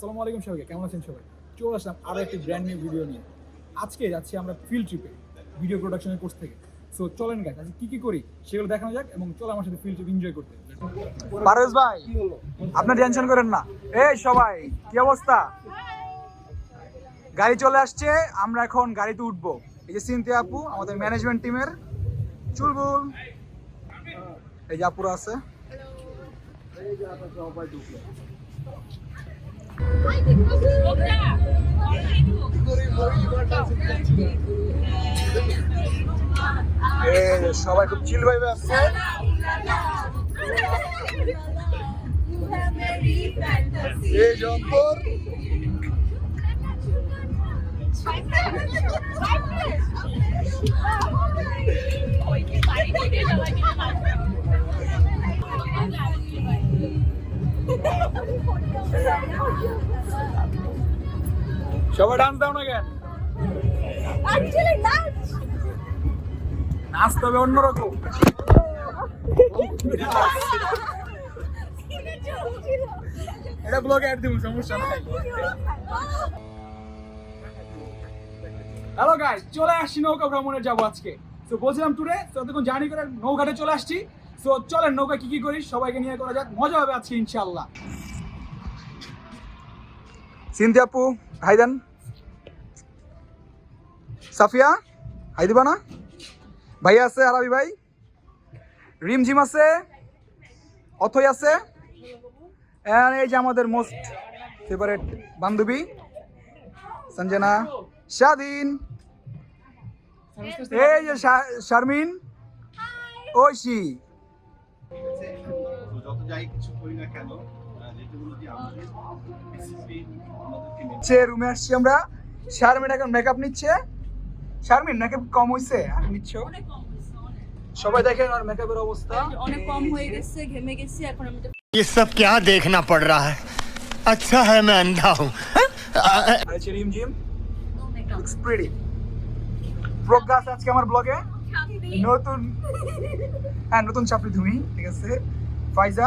আসসালামু আলাইকুম সবাইকে, কেমন আছেন সবাই? চলে আসলাম আরও একটি ব্র্যান্ড নিউ ভিডিও নিয়ে। আজকে যাচ্ছি আমরা ফিল্ড ট্রিপে ভিডিও প্রোডাকশনের কোর্স থেকে। সো চলেন গাইস, আজকে কী কী করি সেগুলো দেখানো যাক এবং চলো আমার সাথে ফিল্ড ট্রিপ এনজয় করতে। পারভেজ ভাই, আপনার টেনশন করেন না। এই সবাই কি অবস্থা? গাড়ি চলে আসছে, আমরা এখন গাড়িতে উঠবো। এই যে সিনথিয়া আপু আমাদের ম্যানেজমেন্ট টিমের চুলবুল, এই যে আপুরা আছে। সবাই খুব চিল ভাইবে আছে। এই যন্তর সবাই ডান্স দাও না কেন? নাচ তবে অন্যরকম। এটা ব্লগে অ্যাড দিব, সমস্যা নাই। হ্যালো গাইস, চলে আসছি নৌকা ভ্রমণে যাবো আজকে। তো বলছিলাম টুডে, তো তখন জার্নি করে নৌঘাটে চলে আসছি। তো চলেন নৌকা কি কি করি সবাইকে নিয়ে করা যাক, মজা হবে আজকে ইনশাআল্লাহ। সিনথিয়া আপু হাই দেন। সাফিয়া হাই দিবা না? ভাইয়া আছে, আরবি ভাই, রিমঝিম আছে, অথই আছে, এই যে আমাদের মোস্ট ফেভারিট বান্ধবী সঞ্জনা, স্বাধীন, এই যে শারমিন, ঐশী। রুমে আসছি আমরা। শারমিন এখন মেকআপ নিচ্ছে। শারমিন মেকআপ কম হইছে আর নিচ্ছ? সবাই দেখেন আর মেকআপের অবস্থা অনেক কম হয়ে গেছে, ঘেমে গেছি। এখন আমি ये सब क्या देखना पड़ रहा है? अच्छा है मैं अंधा हूँ। আরে রিমঝিম লুকস প্রিটি। প্রজ্ঞাস আজকে আমার ব্লগে নতুন, হ্যাঁ নতুন চাপড়ি তুমি, ঠিক আছে। ফাইজা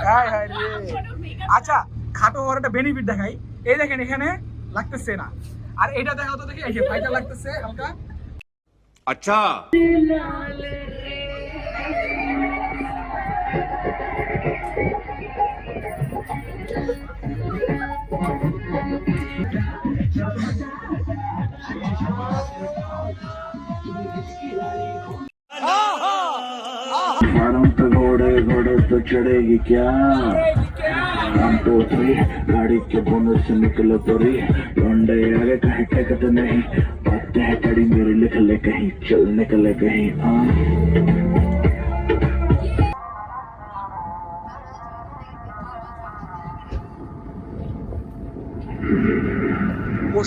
হ্যাঁ হ্যাঁ রে। আচ্ছা, খাটো হওয়ার একটা বেনিফিট দেখাই। এই দেখেন এখানে লাগতেছে না, আর এটা দেখাও তো দেখি, এই যে ফাইজা লাগতেছে হালকা। अच्छा मारूं तो घोड़े घोड़े तो चढ़ेगी क्या? हम तो थ्री गाड़ी के बोनस से निकले परी लौंडे आगे कहीं टेकते नहीं, बातें हैं कड़ी मेरी लिख ले कहीं, चल निकले कहीं।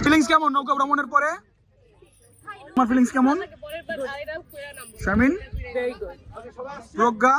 ফিলিংস কেমন নৌকা ভ্রমণের পরে? আমার ফিলিংস কেমন? শারমিন, প্রজ্ঞা,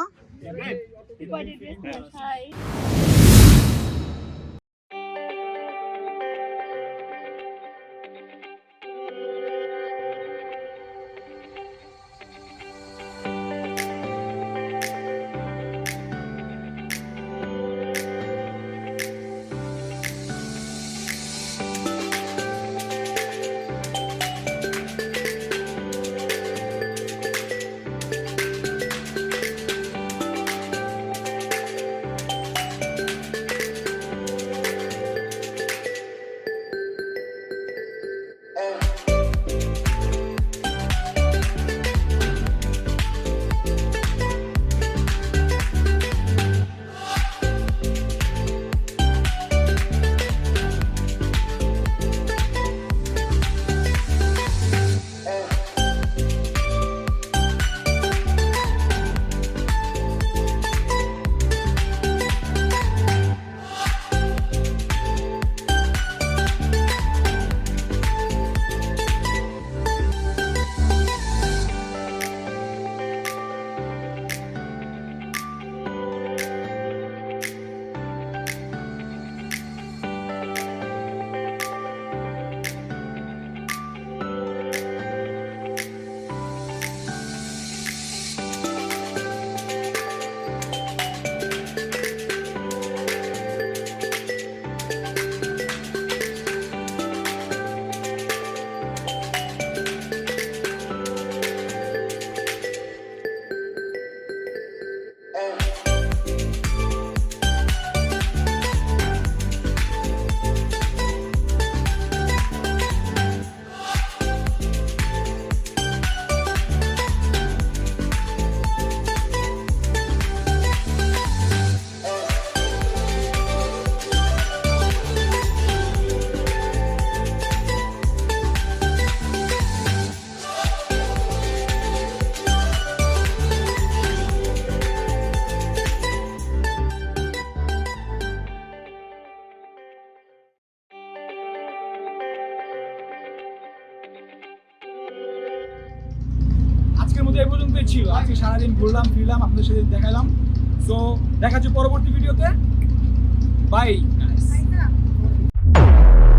ভিডিওটা এই পর্যন্তই ছিল। আজকে সারাদিন ঘুরলাম ফিরলাম, আপনাদের সাথে দেখালাম। সো দেখা হচ্ছে পরবর্তী ভিডিওতে। বাই।